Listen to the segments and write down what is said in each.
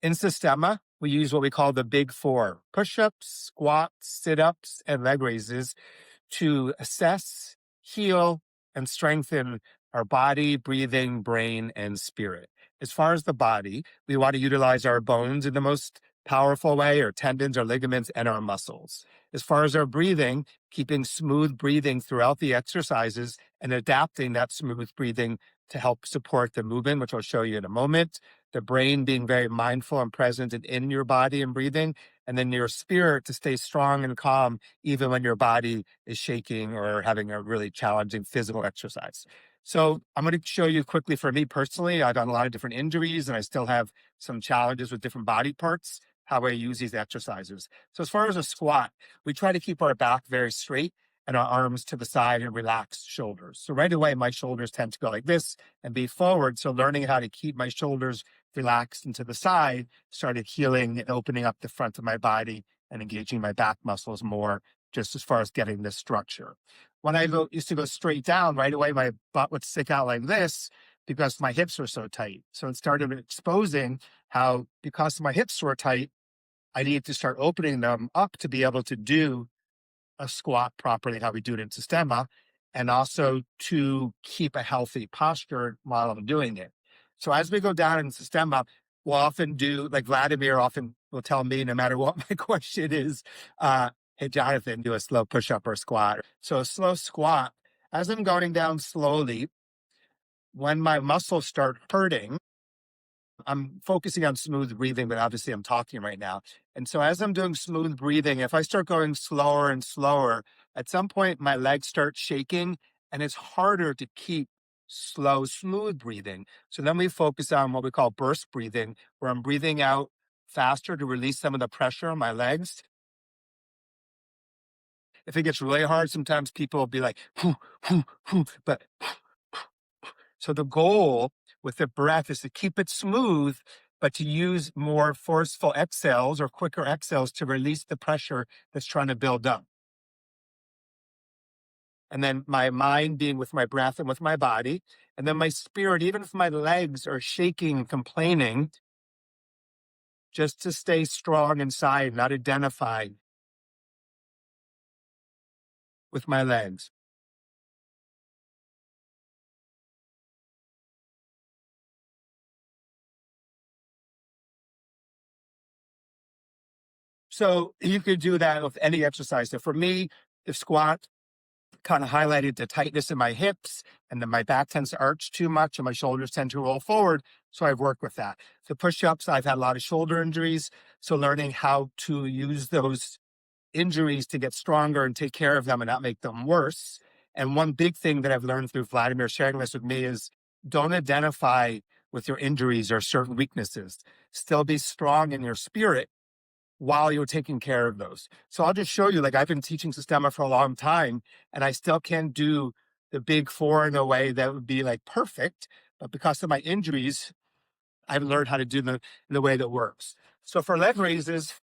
In Systema, we use what we call the big four: push-ups, squats, sit-ups, and leg raises to assess, heal, and strengthen our body, breathing, brain, and spirit. As far as the body, we want to utilize our bones in the most powerful way, our tendons, our ligaments, and our muscles. As far as our breathing, keeping smooth breathing throughout the exercises and adapting that smooth breathing to help support the movement, which I'll show you in a moment. The brain being very mindful and present and in your body and breathing, and then your spirit to stay strong and calm even when your body is shaking or having a really challenging physical exercise. So I'm going to show you quickly. For me personally, I've done a lot of different injuries and I still have some challenges with different body parts, how I use these exercises. So as far as a squat, we try to keep our back very straight and our arms to the side and relaxed shoulders. So right away, my shoulders tend to go like this and be forward. So learning how to keep my shoulders relaxed and to the side started healing and opening up the front of my body and engaging my back muscles more, just as far as getting this structure. When I used to go straight down, right away, my butt would stick out like this because my hips were so tight. So it started exposing how, because my hips were tight, I needed to start opening them up to be able to do a squat properly, how we do it in Systema, and also to keep a healthy posture while I'm doing it. So as we go down in Systema, we'll often do, like Vladimir often will tell me, no matter what my question is, hey, Jonathan, do a slow push-up or squat. So a slow squat, as I'm going down slowly, when my muscles start hurting, I'm focusing on smooth breathing, but obviously I'm talking right now. And so as I'm doing smooth breathing, if I start going slower and slower, at some point my legs start shaking and it's harder to keep slow, smooth breathing. So then we focus on what we call burst breathing, where I'm breathing out faster to release some of the pressure on my legs. If it gets really hard, sometimes people will be like, "Hoo, hoo, hoo," but so the goal with the breath is to keep it smooth, but to use more forceful exhales or quicker exhales to release the pressure that's trying to build up. And then my mind being with my breath and with my body. And then my spirit, even if my legs are shaking and complaining, just to stay strong inside, not identify with my legs. So you could do that with any exercise. So for me, the squat kind of highlighted the tightness in my hips, and then my back tends to arch too much and my shoulders tend to roll forward. So I've worked with that. The push-ups, I've had a lot of shoulder injuries. So learning how to use those injuries to get stronger and take care of them and not make them worse. And one big thing that I've learned through Vladimir sharing this with me is don't identify with your injuries or certain weaknesses. Still be strong in your spirit while you're taking care of those. So I'll just show you, like I've been teaching Systema for a long time and I still can't do the big four in a way that would be like perfect, but because of my injuries, I've learned how to do them in the way that works. So for leg raises,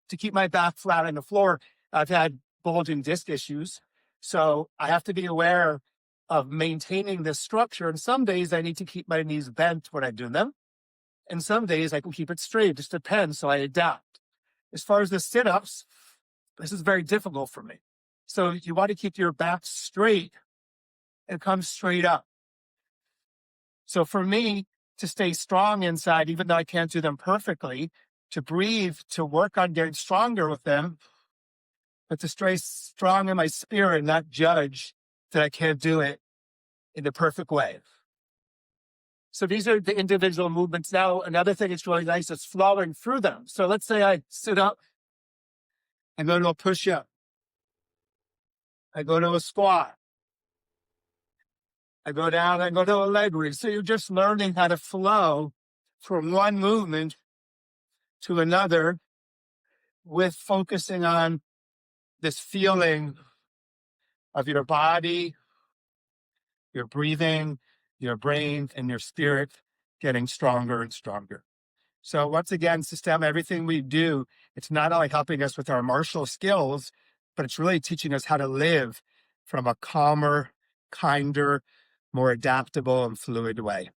to keep my back flat on the floor, I've had bulging disc issues. So I have to be aware of maintaining this structure. And some days I need to keep my knees bent when I do them. And some days I can keep it straight. It just depends. So I adapt. As far as the sit-ups, this is very difficult for me. So you want to keep your back straight and come straight up. So for me, to stay strong inside, even though I can't do them perfectly, to breathe, to work on getting stronger with them, but to stay strong in my spirit and not judge that I can't do it in the perfect way. So these are the individual movements. Now, another thing that's really nice is flowing through them. So let's say I sit up and go to a push-up. I go to a squat. I go down, I go to a leg raise. So you're just learning how to flow from one movement to another with focusing on this feeling of your body, your breathing, your brain, and your spirit getting stronger and stronger. So once again, Systema, everything we do, it's not only helping us with our martial skills, but it's really teaching us how to live from a calmer, kinder, more adaptable and fluid way.